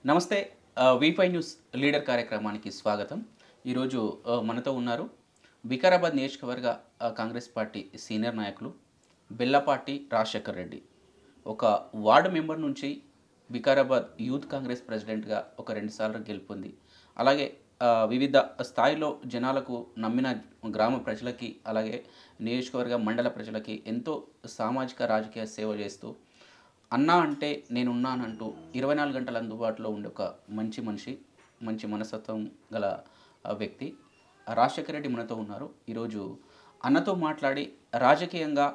నమస్తే వి5 news leader కార్యక్రమానికి స్వాగతం. ఈరోజు మనతో ఉన్నారు వికారాబాద్ నియోజకవర్గ కాంగ్రెస్ పార్టీ సీనియర్ నాయకులు బెల్లపాటి రాజశేఖర్ రెడ్డి. ఒక వార్డు మెంబర్ నుంచి వికారాబాద్ యూత్ కాంగ్రెస్ ప్రెసిడెంట్గా ఒక 2 సార్లు గెలుపొంది, అలాగే వివిధ స్థాయిలో జనాలకు నమ్మిన గ్రామ ప్రజలకి, అలాగే నియోజకవర్గ మండల ప్రజలకి ఎంతో సామాజిక రాజకీయ సేవ చేస్తూ అన్నా అంటే నేనున్నానంటూ 24 గంటలు అందుబాటులో ఉండే ఒక మంచి మనిషి, మంచి మనస్తత్వం గల వ్యక్తి రాజశేఖర్ రెడ్డి మనతో ఉన్నారు. ఈరోజు అన్నతో మాట్లాడి రాజకీయంగా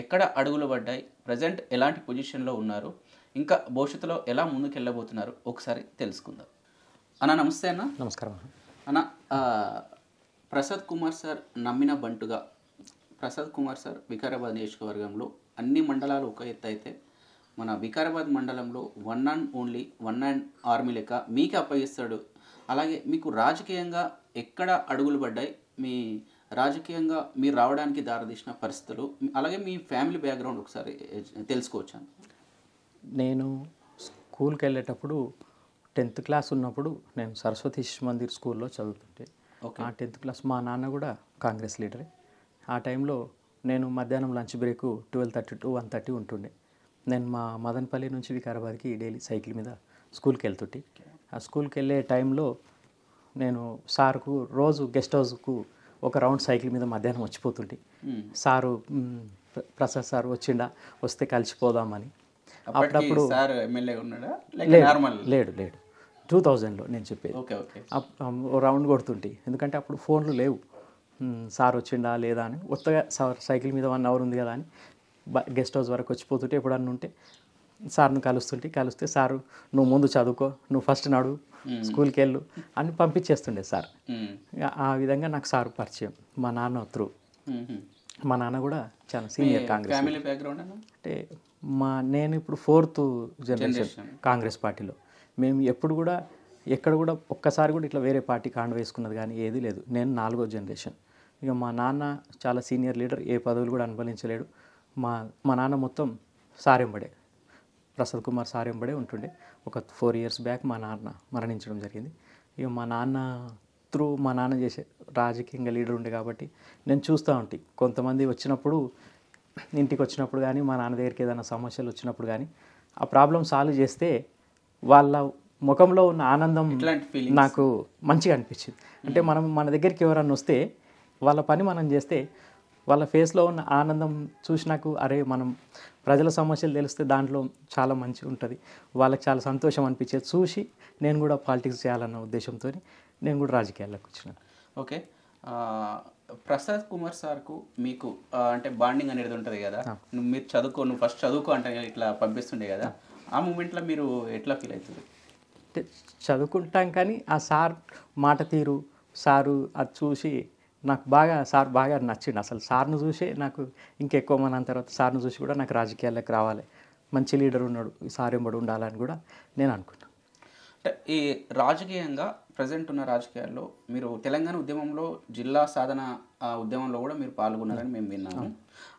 ఎక్కడ అడుగులు పడ్డాయి, ప్రజెంట్ ఎలాంటి పొజిషన్లో ఉన్నారు, ఇంకా భవిష్యత్తులో ఎలా ముందుకెళ్ళబోతున్నారు ఒకసారి తెలుసుకుందాం. అన్న నమస్తే. అన్న నమస్కారం. అన్న, ప్రసాద్ కుమార్ సార్ నమ్మిన బంటుగా ప్రసాద్ కుమార్ సార్ వికారాబాద్ నియోజకవర్గంలో అన్ని మండలాలు ఒక ఎత్తు అయితే, మన వికారాబాద్ మండలంలో వన్ అండ్ ఆర్మీ లెక్క మీకు అప్పగిస్తాడు. అలాగే మీకు రాజకీయంగా ఎక్కడ అడుగులు పడ్డాయి, మీ రాజకీయంగా మీరు రావడానికి దారితీసిన పరిస్థితులు, అలాగే మీ ఫ్యామిలీ బ్యాక్గ్రౌండ్ ఒకసారి తెలుసుకోవచ్చాను. నేను స్కూల్కి వెళ్ళేటప్పుడు 10th క్లాస్ ఉన్నప్పుడు నేను సరస్వతి శిశు మందిర్ స్కూల్లో చదువుతుంటే, ఆ 10th క్లాస్ మా నాన్న కూడా కాంగ్రెస్ లీడరే. ఆ టైంలో నేను మధ్యాహ్నం లంచ్ బ్రేకు 12:30 to 1:30 ఉంటుండే. నేను మా మదనపల్లి నుంచి వికారాబాద్కి డైలీ సైకిల్ మీద స్కూల్కి వెళ్తుంటే, ఆ స్కూల్కి వెళ్ళే టైంలో నేను సార్కు రోజు గెస్ట్ హౌస్కు ఒక రౌండ్ సైకిల్ మీద మధ్యాహ్నం వచ్చిపోతుంటే, సారు ప్రసాద్ సార్ వస్తే కలిసిపోదామని. అప్పుడప్పుడు లేడు 2000లో నేను చెప్పేది. రౌండ్ కొడుతుంటే, ఎందుకంటే అప్పుడు ఫోన్లు లేవు, సార్ వచ్చిండా లేదా అని. కొత్తగా సైకిల్ మీద 1 hour ఉంది కదా అని గెస్ట్ హౌస్ వరకు వచ్చిపోతుంటే, ఎప్పుడన్నా ఉంటే సార్ను కలిస్తే సారు నువ్వు ముందు చదువుకో, నువ్వు ఫస్ట్ నడు, స్కూల్కి వెళ్ళు అని పంపించేస్తుండే సార్. ఆ విధంగా నాకు సార్ పరిచయం, మా నాన్న త్రూ. మా నాన్న కూడా చాలా సీనియర్ కాంగ్రెస్. అంటే నేను ఇప్పుడు 4th జనరేషన్ కాంగ్రెస్ పార్టీలో. మేము ఎక్కడ కూడా ఒక్కసారి కూడా ఇట్లా వేరే పార్టీ కాండ వేసుకున్నది కానీ ఏది లేదు. నేను 4వ జనరేషన్. ఇక మా నాన్న చాలా సీనియర్ లీడర్, ఏ పదవులు కూడా అనుభవించలేడు. మా నాన్న మొత్తం సారెంబడే, ప్రసాద్ కుమార్ సారెంబడే ఉంటుండే. ఒక 4 years బ్యాక్ మా నాన్న మరణించడం జరిగింది. ఇక మా నాన్న త్రూ మా నాన్న చేసే రాజకీయంగా లీడర్ ఉండే కాబట్టి నేను చూస్తూ ఉంటాను. కొంతమంది ఇంటికి వచ్చినప్పుడు కానీ, మా నాన్న దగ్గరికి ఏదైనా సమస్యలు వచ్చినప్పుడు కానీ, ఆ ప్రాబ్లం సాల్వ్ చేస్తే వాళ్ళ ముఖంలో ఉన్న ఆనందం నాకు మంచిగా అనిపించింది. అంటే మన దగ్గరికి ఎవరన్నా వస్తే వాళ్ళ పని మనం చేస్తే వాళ్ళ ఫేస్లో ఉన్న ఆనందం చూసి నాకు, అరే మనం ప్రజల సమస్యలు తెలిస్తే దాంట్లో చాలా మంచి ఉంటుంది, వాళ్ళకి చాలా సంతోషం అనిపించేది చూసి నేను కూడా పాలిటిక్స్ చేయాలన్న ఉద్దేశంతో నేను కూడా రాజకీయాల్లోకి వచ్చినాను. ఓకే, ప్రసాద్ కుమార్ సార్కు మీకు అంటే బాండింగ్ అనేది ఉంటుంది కదా, నువ్వు ఫస్ట్ చదువుకో అంటే ఇట్లా పంపిస్తుండే కదా, ఆ మూమెంట్లో మీరు ఎట్లా ఫీల్ అవుతుంది? అంటే చదువుకుంటాం కానీ ఆ సార్ మాట తీరు, సారు అది చూసి నాకు సార్ బాగా నచ్చిండు. అసలు సార్ను చూసి నాకు ఇంకెక్కువ మన తర్వాత సార్ను చూసి కూడా నాకు రాజకీయాల్లోకి రావాలి, మంచి లీడర్ ఉన్నాడు, సార్ ఎంబడి ఉండాలని కూడా నేను అనుకున్నాను. అంటే ఈ రాజకీయంగా ప్రజెంట్ ఉన్న రాజకీయాల్లో మీరు తెలంగాణ ఉద్యమంలో, జిల్లా సాధన ఉద్యమంలో కూడా మీరు పాల్గొన్నారని మేము విన్నాము.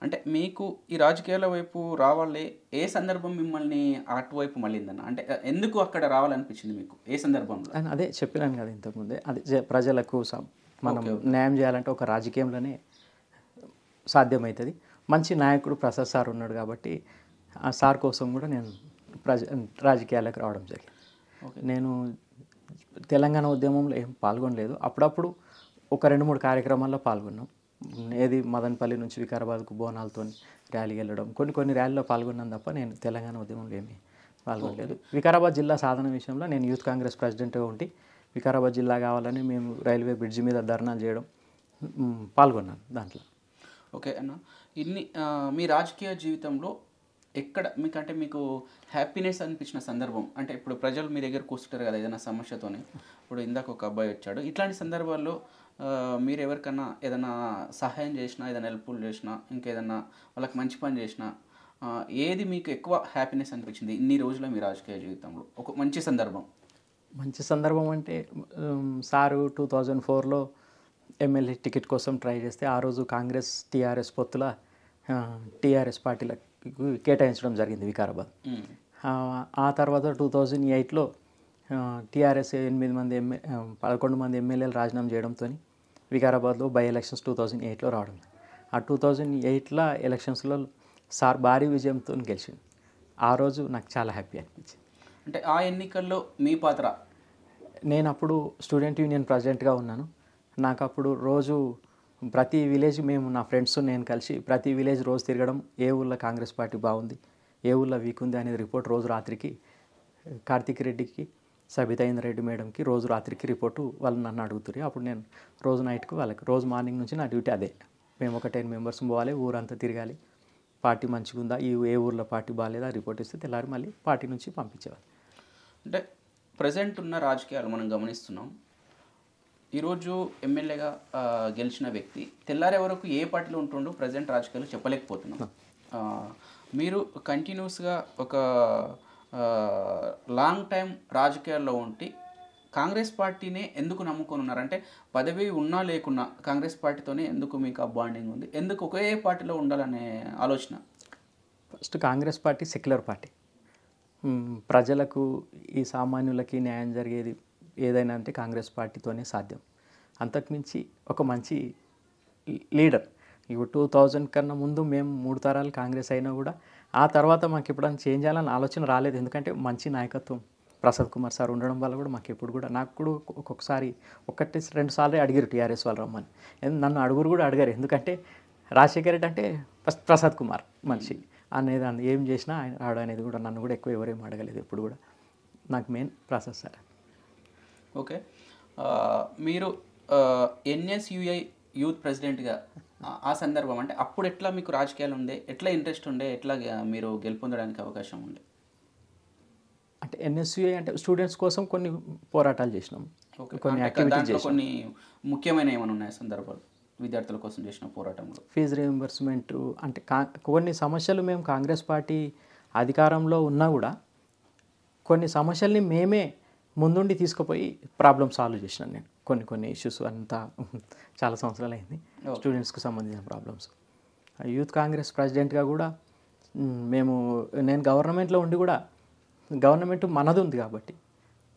అంటే మీకు ఈ రాజకీయాల వైపు రావాలి ఏ సందర్భం మిమ్మల్ని అటువైపు మళ్ళీందన్న? అంటే ఎందుకు అక్కడ రావాలనిపించింది మీకు, ఏ సందర్భంలో? అదే చెప్పినాను కదా ఇంతకుముందే, అదే ప్రజలకు మనం న్యాయం చేయాలంటే ఒక రాజకీయంలోనే సాధ్యమవుతుంది. మంచి నాయకుడు ప్రసాద్ సార్ ఉన్నాడు కాబట్టి ఆ సార్ కోసం కూడా నేను రాజకీయాలకు రావడం జరిగింది. నేను తెలంగాణ ఉద్యమంలో ఏం పాల్గొనలేదు. అప్పుడప్పుడు ఒక 2-3 కార్యక్రమాల్లో పాల్గొన్నాం. ఏది మదనపల్లి నుంచి వికారాబాద్కు బోనాలతో ర్యాలీకి వెళ్ళడం, కొన్ని ర్యాలీలో పాల్గొన్నాను తప్ప నేను తెలంగాణ ఉద్యమంలో ఏమీ పాల్గొనలేదు. వికారాబాద్ జిల్లా సాధన విషయంలో నేను యూత్ కాంగ్రెస్ ప్రెసిడెంట్గా ఉండి వికారాబాద్ జిల్లా కావాలని మేము రైల్వే బ్రిడ్జి మీద ధర్నాలు చేయడం పాల్గొన్నాను దాంట్లో. ఓకే అన్న, మీ రాజకీయ జీవితంలో ఎక్కడ మీకు హ్యాపీనెస్ అనిపించిన సందర్భం? అంటే ఇప్పుడు ప్రజలు మీ దగ్గర కూర్చుంటారు కదా ఏదైనా సమస్యతోనే, ఇప్పుడు ఇందాక ఒక అబ్బాయి వచ్చాడు, ఇట్లాంటి సందర్భాల్లో మీరు ఎవరికన్నా ఏదైనా సహాయం చేసినా, ఏదైనా హెల్ప్ఫుల్ చేసినా, ఇంకేదన్నా వాళ్ళకి మంచి పని చేసినా, ఏది మీకు ఎక్కువ హ్యాపీనెస్ అనిపించింది ఇన్ని రోజుల మీ రాజకీయ జీవితంలో? ఒక మంచి సందర్భం అంటే సారు 2004లో ఎమ్మెల్యే టికెట్ కోసం ట్రై చేస్తే, ఆ రోజు కాంగ్రెస్ టీఆర్ఎస్ పొత్తుల టీఆర్ఎస్ పార్టీలకు కేటాయించడం జరిగింది వికారాబాద్. ఆ తర్వాత 2008లో టీఆర్ఎస్ 11 మంది ఎమ్మెల్యేలు రాజీనామా చేయడంతో వికారాబాద్లో బై ఎలక్షన్స్ 2008లో రావడం. ఆ 2008లో ఎలక్షన్స్లో సార్ భారీ విజయంతో గెలిచింది. ఆ రోజు నాకు చాలా హ్యాపీ అనిపించింది. అంటే ఆ ఎన్నికల్లో మీ పాత్ర? నేను అప్పుడు స్టూడెంట్ యూనియన్ ప్రెసిడెంట్గా ఉన్నాను. నాకు అప్పుడు రోజు ప్రతి విలేజ్ మేము నా ఫ్రెండ్స్ నేను కలిసి ప్రతి విలేజ్ రోజు తిరగడం, ఏ ఊళ్ళో కాంగ్రెస్ పార్టీ బాగుంది, ఏ ఊళ్ళో వీక్ ఉంది అనేది రిపోర్ట్ రోజు రాత్రికి కార్తీక్ రెడ్డికి, సబితాయింద్ర రెడ్డి మేడంకి రోజు రాత్రికి రిపోర్టు వాళ్ళు నన్ను అడుగుతారు. అప్పుడు నేను రోజు నైట్కు వాళ్ళకి, రోజు మార్నింగ్ నుంచి నా డ్యూటీ అదే. మేము ఒక 10 మెంబర్స్ పోవాలి, ఊరంతా తిరగాలి, పార్టీ మంచిగా ఉందా, ఏ ఊర్లో పార్టీ బాగాలేదా రిపోర్ట్ ఇస్తే తెల్లారి మళ్ళీ పార్టీ నుంచి పంపించేవాళ్ళు. అంటే ప్రజెంట్ ఉన్న రాజకీయాలు మనం గమనిస్తున్నాం. ఈరోజు ఎమ్మెల్యేగా గెలిచిన వ్యక్తి తెల్లారే వరకు ఏ పార్టీలో ఉంటుండో ప్రజెంట్ రాజకీయాలు చెప్పలేకపోతున్నాం. మీరు కంటిన్యూస్గా ఒక లాంగ్ టైం రాజకీయాల్లో ఉండి కాంగ్రెస్ పార్టీనే ఎందుకు నమ్ముకొని ఉన్నారంటే, పదవి ఉన్నా లేకున్నా కాంగ్రెస్ పార్టీతోనే ఎందుకు మీకు ఆ బాండింగ్ ఉంది, ఎందుకు ఒకే పార్టీలో ఉండాలనే ఆలోచన? First Congress party secular party. ప్రజలకు, ఈ సామాన్యులకి న్యాయం జరిగేది ఏదైనా అంటే కాంగ్రెస్ పార్టీతోనే సాధ్యం. అంతకుమించి ఒక మంచి లీడర్. ఇప్పుడు 2000 కన్నా ముందు మేము 3 తరాలు కాంగ్రెస్ అయినా కూడా ఆ తర్వాత మాకు ఎప్పుడైనా చేంజ్ చేయాలని ఆలోచన రాలేదు. ఎందుకంటే మంచి నాయకత్వం ప్రసాద్ కుమార్ సార్ ఉండడం వల్ల కూడా మాకు ఎప్పుడు కూడా, నాకు కూడా ఒక్కొక్కసారి 1-2 సార్లు అడిగారు టీఆర్ఎస్ వాళ్ళు రమ్మని. నన్ను అడుగురు కూడా అడిగారు. ఎందుకంటే రాజశేఖర్ రెడ్డి అంటే ఫస్ట్ ప్రసాద్ కుమార్ మనిషి అనేది, ఏం చేసినా ఆయన రావడం అనేది కూడా నన్ను కూడా ఎక్కువ ఎవరేం అడగలేదు ఎప్పుడు కూడా. నాకు మెయిన్ ప్రసాద్ సార్. ఓకే, మీరు ఎన్ఎస్యుఐ యూత్ ప్రెసిడెంట్గా ఆ సందర్భం అంటే అప్పుడు ఎట్లా మీకు రాజకీయాలు ఉండే, ఎట్లా ఇంట్రెస్ట్ ఉండే, ఎట్లా మీరు గెలుపొందడానికి అవకాశం ఉండే? అంటే ఎన్ఎస్యుఐ అంటే స్టూడెంట్స్ కోసం కొన్ని పోరాటాలు చేసినాం, కొన్ని యాక్టివిటీస్ చేసినాం. కొన్ని ముఖ్యమైన ఏమైనా ఉన్నాయి సందర్భాలు విద్యార్థుల కోసం చేసిన పోరాటంలో? ఫీజు రీయింబర్స్మెంట్ అంటే కొన్ని సమస్యలు మేము కాంగ్రెస్ పార్టీ అధికారంలో ఉన్నా కూడా కొన్ని సమస్యల్ని మేమే ముందుండి తీసుకుపోయి ప్రాబ్లమ్ సాల్వ్ చేసినాను నేను. కొన్ని ఇష్యూస్ అంతా చాలా సంవత్సరాలు అయింది, స్టూడెంట్స్కి సంబంధించిన ప్రాబ్లమ్స్. యూత్ కాంగ్రెస్ ప్రెసిడెంట్గా కూడా నేను గవర్నమెంట్లో ఉండి కూడా, గవర్నమెంట్ మనది ఉంది కాబట్టి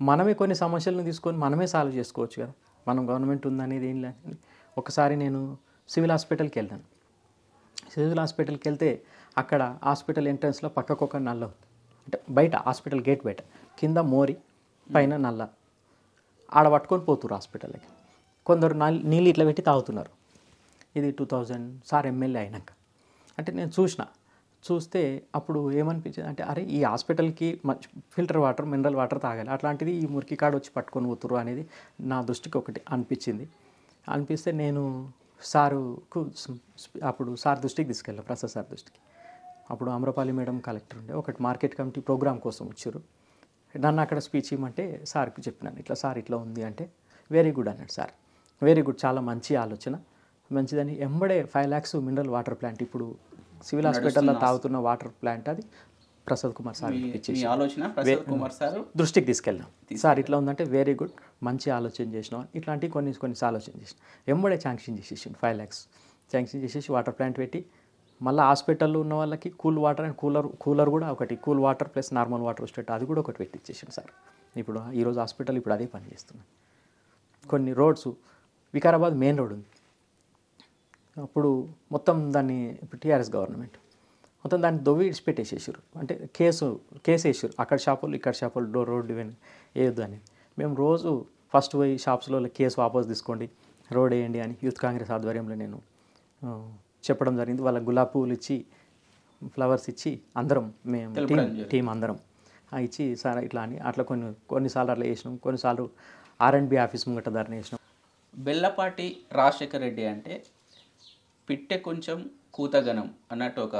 మనమే కొన్ని సమస్యలను తీసుకొని మనమే సాల్వ్ చేసుకోవచ్చు కదా. మనం గవర్నమెంట్ ఉందనేది ఏం లేదు. ఒకసారి నేను సివిల్ హాస్పిటల్కి వెళ్ళాను. సివిల్ హాస్పిటల్కి వెళ్తే అక్కడ హాస్పిటల్ ఎంట్రన్స్లో పక్కకు ఒక నల్ల ఉంది. అంటే బయట హాస్పిటల్ గేట్ బయట, కింద మోరి, పైన నల్ల. ఆడ పట్టుకొని పోతున్నారు హాస్పిటల్కి. కొందరు నీళ్ళు ఇట్లా పెట్టి తాగుతున్నారు. ఇది 2000 సార్ ఎమ్మెల్యే అయినాక. అంటే నేను చూస్తే అప్పుడు ఏమనిపించింది అంటే, అరే ఈ హాస్పిటల్కి ఫిల్టర్ వాటర్, మినరల్ వాటర్ తాగాలి, అట్లాంటిది ఈ మురికి కాడ వచ్చి పట్టుకొని పోతురు అనేది నా దృష్టికి ఒకటి అనిపిస్తే నేను సారుకు అప్పుడు సార్ దృష్టికి తీసుకెళ్ళాను, ప్రసాద్ సార్ దృష్టికి. అప్పుడు అమ్రపాలి మేడం కలెక్టర్ ఉండే, ఒకటి మార్కెట్ కమిటీ ప్రోగ్రామ్ కోసం వచ్చారు. నన్ను అక్కడ స్పీచ్ ఇవ్వమంటే సార్కి చెప్పినాను, ఇట్లా సార్ ఇట్లా ఉంది అంటే, వెరీ గుడ్ అన్నాడు సార్. వెరీ గుడ్, చాలా మంచి ఆలోచన, మంచిదని. ఎంబడే 5 lakhs మినరల్ వాటర్ ప్లాంట్, ఇప్పుడు సివిల్ హాస్పిటల్లో తాగుతున్న వాటర్ ప్లాంట్, అది ప్రసాద్ కుమార్ సార్ ఇచ్చేసి దృష్టికి తీసుకెళ్ళాం. సార్ ఇట్లా ఉందంటే వెరీ గుడ్, మంచి ఆలోచన చేసినాం. ఇట్లాంటివి కొన్ని ఆలోచన చేసినాం. ఎంబడే శాంక్షన్ చేసేసి 5 lakhs శాంక్షన్ చేసేసి వాటర్ ప్లాంట్ పెట్టి, మళ్ళీ హాస్పిటల్లో ఉన్న వాళ్ళకి కూల్ వాటర్ అండ్ కూలర్ కూడా ఒకటి, cool water plus normal water వచ్చేటట్టు అది కూడా ఒకటి పెట్టించేసాను సార్. ఇప్పుడు ఈరోజు హాస్పిటల్ ఇప్పుడు అదే పని చేస్తున్నాను. కొన్ని రోడ్స్, వికారాబాద్ మెయిన్ రోడ్ ఉంది, అప్పుడు మొత్తం దాన్ని, ఇప్పుడు టీఆర్ఎస్ గవర్నమెంట్ మొత్తం దాన్ని దొవ్వి ఇడిచిపెట్టేసేసారు. అంటే కేసు వేసారు, అక్కడ షాపులు ఇక్కడ షాపులు రోడ్డు వేయొద్దు అని. మేము రోజు ఫస్ట్ పోయి షాప్స్లో కేసు వాపస్ తీసుకోండి, రోడ్ వేయండి అని యూత్ కాంగ్రెస్ ఆధ్వర్యంలో నేను చెప్పడం జరిగింది. వాళ్ళ గులాబీ పూలు ఇచ్చి, ఫ్లవర్స్ ఇచ్చి, అందరం మేము టీం అందరం ఇచ్చి సార్ ఇట్లా అని, అట్లా కొన్నిసార్లు అట్లా చేసినాం. కొన్నిసార్లు R&B ఆఫీస్ ముంగట ధరణ చేసినాం. బెల్లపాటి రాజశేఖర్ రెడ్డి అంటే పిట్టె కొంచెం కూతగనం అన్నట్టు, ఒక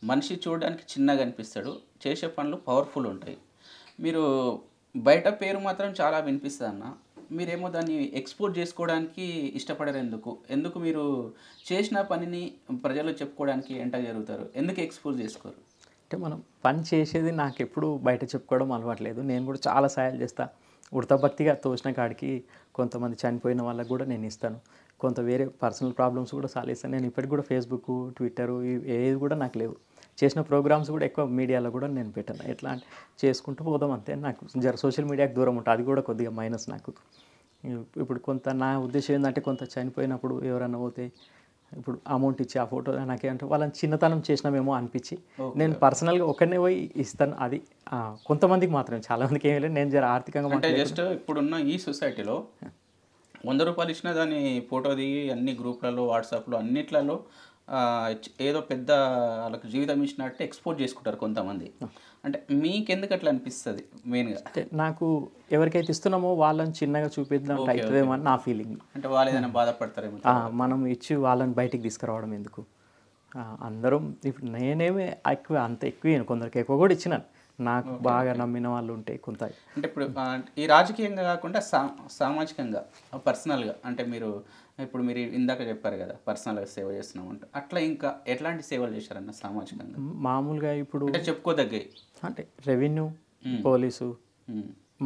మనిషి చూడడానికి చిన్నగా అనిపిస్తాడు, చేసే పనులు పవర్ఫుల్ ఉంటాయి. మీరు బయట పేరు మాత్రం చాలా వినిపిస్తుంది అన్న, మీరేమో దాన్ని ఎక్స్పోర్ట్ చేసుకోవడానికి ఇష్టపడరు. ఎందుకు మీరు చేసిన పనిని ప్రజలు చెప్పుకోవడానికి ఎంట జరుగుతారు, ఎందుకు ఎక్స్పోజ్ చేసుకోరు? అంటే మనం పని చేసేది నాకు ఎప్పుడు బయట చెప్పుకోవడం అలవాట్లేదు. నేను కూడా చాలా సాయాలు చేస్తాను, ఉడతభక్తిగా తోచిన కాడికి. కొంతమంది చనిపోయిన వాళ్ళకి కూడా నేను ఇస్తాను, కొంత వేరే పర్సనల్ ప్రాబ్లమ్స్ కూడా సాల్వ్ చేస్తాను. నేను ఇప్పటికి కూడా ఫేస్బుక్, ట్విట్టర్ ఏది కూడా నాకు లేవు. చేసిన ప్రోగ్రామ్స్ కూడా ఎక్కువ మీడియాలో కూడా నేను పెట్టాను. ఎట్లా అంటే చేసుకుంటూ పోదాం అంతే. నాకు జర సోషల్ మీడియాకి దూరం ఉంటుంది, అది కూడా కొద్దిగా మైనస్ నాకు. ఇప్పుడు కొంత నా ఉద్దేశం ఏంటంటే కొంత చనిపోయినప్పుడు ఎవరన్నా పోతే ఇప్పుడు అమౌంట్ ఇచ్చి ఆ ఫోటో నాకేంటే వాళ్ళని చిన్నతనం చేసినామేమో అనిపించి నేను పర్సనల్గా ఒకరినే పోయి ఇస్తాను. అది కొంతమందికి మాత్రం, చాలామందికి ఏమీ లేదు. నేను జర ఆర్థికంగా అంటే జస్ట్ ఇప్పుడున్న ఈ సొసైటీలో 100 రూపాయలు ఇచ్చినా దాన్ని ఫోటో దిగి అన్ని గ్రూప్లలో వాట్సాప్లో అన్నిట్లలో ఏదో పెద్ద వాళ్ళకి జీవితం ఇచ్చినట్టు ఎక్స్పోజ్ చేసుకుంటారు కొంతమంది. అంటే మీకెందుకు అట్లా అనిపిస్తుంది మెయిన్గా? అంటే నాకు ఎవరికైతే ఇస్తున్నామో వాళ్ళని చిన్నగా చూపిద్దాం అవుతుందేమో అని నా ఫీలింగ్. అంటే వాళ్ళు ఏదైనా బాధపడతారేమో, మనం ఇచ్చి వాళ్ళని బయటికి తీసుకురావడం ఎందుకు? అందరం ఇప్పుడు నేనేమి ఎక్కువ అంత ఎక్కువ, కొందరికి ఎక్కువ కూడా ఇచ్చినాను. నాకు బాగా నమ్మిన వాళ్ళు ఉంటే కొంత. అంటే ఇప్పుడు ఈ రాజకీయంగా కాకుండా సామాజికంగా పర్సనల్గా, అంటే మీరు ఇప్పుడు మీరు ఇందాక చెప్పారు కదా పర్సనల్గా సేవ చేస్తున్నాం అంటే, అట్లా ఇంకా ఎట్లాంటి సేవలు చేశారన్న సామాజికంగా? మామూలుగా ఇప్పుడు అంటే చెప్పుకోదగ్గాయి అంటే రెవెన్యూ, పోలీసు,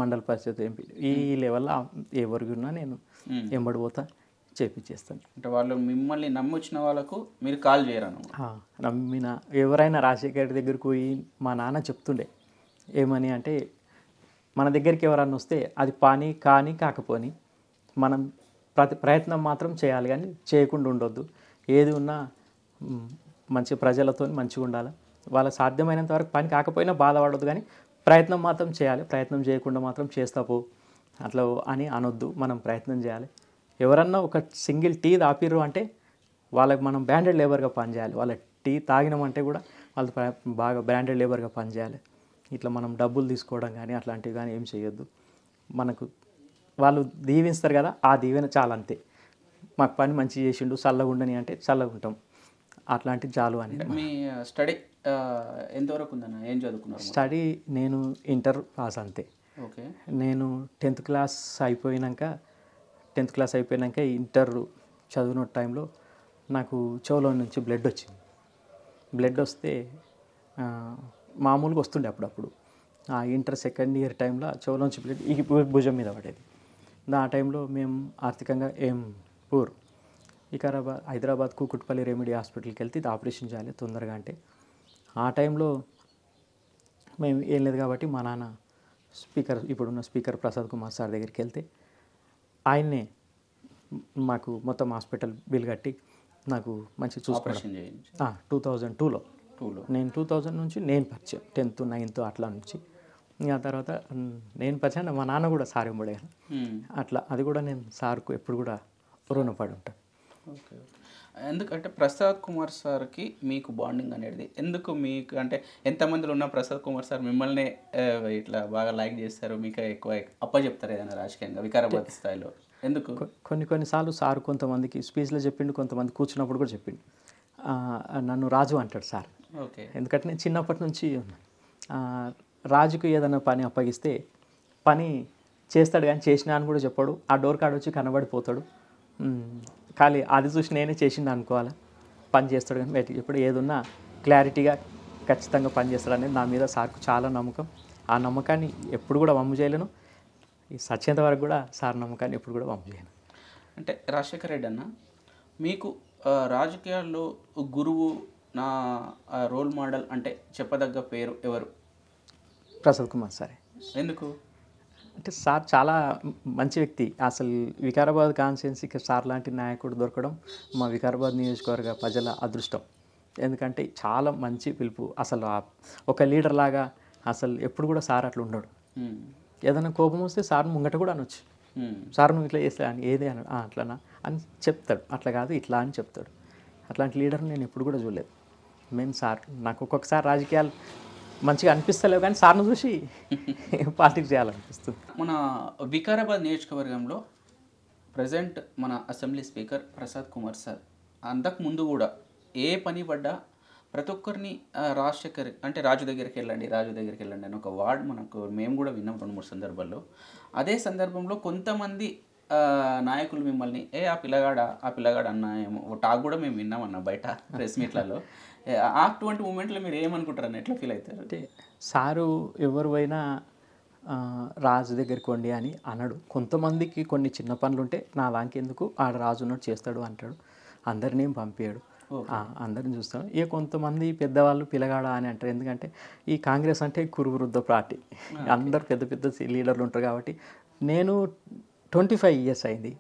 మండల పరిషత్, ఎంపీ ఈ లెవెల్లో ఎవరికి ఉన్నా నేను ఎంబడి పోతా, చేపించేస్తాను. అంటే వాళ్ళు మిమ్మల్ని నమ్మొచ్చిన వాళ్ళకు మీరు కాల్ చేయరను? నమ్మిన ఎవరైనా రాజశేఖర్ రెడ్డి దగ్గరికి పోయి మా నాన్న చెప్తుండే ఏమని అంటే, మన దగ్గరికి ఎవరన్నా వస్తే అది కానీ కాకపోని మనం ప్రయత్నం మాత్రం చేయాలి, కానీ చేయకుండా ఉండొద్దు. ఏది ఉన్నా మంచి ప్రజలతో మంచిగా ఉండాలి. వాళ్ళ సాధ్యమైనంత వరకు పని కాకపోయినా బాధపడొద్దు, కానీ ప్రయత్నం మాత్రం చేయాలి. ప్రయత్నం చేయకుండా మాత్రం చేస్తాపో అట్లా అని అనొద్దు. మనం ప్రయత్నం చేయాలి. ఎవరన్నా ఒక సింగిల్ టీ తాపిర్రు అంటే వాళ్ళకి మనం బ్రాండెడ్ లేబర్గా పనిచేయాలి. వాళ్ళ టీ తాగినామంటే కూడా వాళ్ళు బాగా బ్రాండెడ్ లేబర్గా పనిచేయాలి. ఇట్లా మనం డబ్బులు తీసుకోవడం కానీ అట్లాంటివి కానీ ఏం చేయొద్దు. మనకు వాళ్ళు దీవిస్తారు కదా, ఆ దీవెన చాలా, అంతే. మాకు పని మంచి చేసిండు, చల్లగా ఉండని అంటే చల్లగా ఉంటాం, అట్లాంటివి చాలు అని. మీ స్టడీ ఎంతవరకు ఉందన్న? ఏం చదువుకున్నారు? స్టడీ నేను ఇంటర్ పాస్ అంతే. ఓకే. నేను 10th క్లాస్ అయిపోయినాక ఇంటర్ చదివిన టైంలో నాకు చెవులో నుంచి బ్లడ్ వచ్చింది. బ్లడ్ వస్తే మామూలుగా వస్తుండే అప్పుడప్పుడు. ఇంటర్ సెకండ్ ఇయర్ టైంలో చెవులోంచి బ్లడ్ ఈ భుజం మీద పడేది. ఆ టైంలో మేము ఆర్థికంగా ఏం పూర్, హైదరాబాద్ కూకుట్పల్లి రెమెడీ హాస్పిటల్కి వెళ్తే ఇది ఆపరేషన్ చేయాలి తొందరగా అంటే, ఆ టైంలో మేము ఏం లేదు కాబట్టి మా నాన్న ఇప్పుడున్న స్పీకర్ ప్రసాద్ కుమార్ సార్ దగ్గరికి వెళ్తే ఆయన్నే మాకు మొత్తం హాస్పిటల్ బిల్ కట్టి నాకు మంచి చూసుకోవడం. 2002లో నేను 2000 నుంచి నేను పరిచయం 10th 9th అట్లా నుంచి. ఆ తర్వాత నేను పరిచయం, మా నాన్న కూడా సార్ ఎంబడే అట్లా. అది కూడా నేను సార్కు ఎప్పుడు కూడా రుణపడి ఉంటాను. ఓకే. ఎందుకంటే ప్రసాద్ కుమార్ సార్కి మీకు బాండింగ్ అనేది ఎందుకు? మీకు అంటే ఎంతమందిలో ఉన్న ప్రసాద్ కుమార్ సార్ మిమ్మల్ని ఇట్లా బాగా లైక్ చేస్తారు, మీకు ఎక్కువ అప్పచెప్తారు ఏదైనా రాజకీయంగా వికారాబాద్ స్థాయిలో ఎందుకు? కొన్నిసార్లు సార్ కొంతమందికి స్పీచ్లో చెప్పిండు, కొంతమంది కూర్చున్నప్పుడు కూడా చెప్పిండు. నన్ను రాజు అంటాడు సార్. ఓకే. ఎందుకంటే నేను చిన్నప్పటి నుంచి రాజుకు ఏదైనా పని అప్పగిస్తే పని చేస్తాడు, కానీ చేసినా అని కూడా చెప్పాడు. ఆ డోర్ కాడ వచ్చి కనబడిపోతాడు, ఖాళీ అది చూసి నేనే చేసిండు అనుకోవాలి. పని చేస్తాడు కానీ బయటికి ఎప్పుడు ఏదున్నా క్లారిటీగా ఖచ్చితంగా పని చేస్తాడు అనేది నా మీద సార్కు చాలా నమ్మకం. ఆ నమ్మకాన్ని ఎప్పుడు కూడా వమ్ము చేయలేను. ఈ సత్యంత వరకు కూడా సార్ నమ్మకాన్ని ఎప్పుడు కూడా వమ్ము చేయను. అంటే రాజశేఖర్ రెడ్డి అన్న, మీకు రాజకీయాల్లో గురువు, నా రోల్ మోడల్ అంటే చెప్పదగ్గ పేరు ఎవరు? ప్రసాద్ కుమార్ సారే. ఎందుకు? అంటే సార్ చాలా మంచి వ్యక్తి. అసలు వికారాబాద్ కాన్స్టిట్యున్సీకి సార్ లాంటి నాయకుడు దొరకడం మా వికారాబాద్ నియోజకవర్గ ప్రజల అదృష్టం. ఎందుకంటే చాలా మంచి పిలుపు. అసలు ఒక లీడర్ లాగా అసలు ఎప్పుడు కూడా సార్ అట్లా ఉండడు. ఏదైనా కోపం వస్తే సార్ ముంగట కూడా అనొచ్చు, సార్ నువ్వు ఇట్లా చేస్తా అని, ఏదే అన్నాడు అట్లనా అని చెప్తాడు. అట్లా కాదు ఇట్లా అని చెప్తాడు. అట్లాంటి లీడర్ నేను ఎప్పుడు కూడా చూడలేదు. మెయిన్ సార్ నాకు ఒక్కొక్కసారి రాజకీయాలు మంచిగా అనిపిస్తలేవు, కానీ సార్ను చూసి పార్టీకి చేయాలనిపిస్తుంది. మన వికారాబాద్ నియోజకవర్గంలో ప్రజెంట్ మన assembly speaker Prasad Kumar sir అంతకుముందు కూడా ఏ పని పడ్డా ప్రతి ఒక్కరిని రాజశేఖర్ అంటే రాజు దగ్గరికి వెళ్ళండి అని ఒక వర్డ్ మేము కూడా విన్నాం 2-3 సందర్భాల్లో. అదే సందర్భంలో కొంతమంది నాయకులు మిమ్మల్ని ఆ పిల్లగాడ అన్న ఏమో టాక్ కూడా మేము విన్నామన్న బయట ప్రెస్ మీట్లలో. అటువంటి మూమెంట్లో మీరు ఏమనుకుంటారని, ఎట్లా ఫీల్ అవుతారు? అంటే సారు ఎవరివైనా రాజు దగ్గరికి వండి అని అనడు. కొంతమందికి కొన్ని చిన్న పనులు ఉంటే నా దానికి ఎందుకు ఆడ రాజు ఉన్నట్టు చేస్తాడు అంటాడు. అందరినీ పంపించాడు. అందరిని చూస్తాం. ఇక కొంతమంది పెద్దవాళ్ళు పిల్లగాడ అని అంటారు. ఎందుకంటే ఈ కాంగ్రెస్ అంటే కురువృద్ధ పార్టీ, అందరు పెద్ద పెద్ద లీడర్లు ఉంటారు కాబట్టి. నేను 25 ఇయర్స్ అయింది.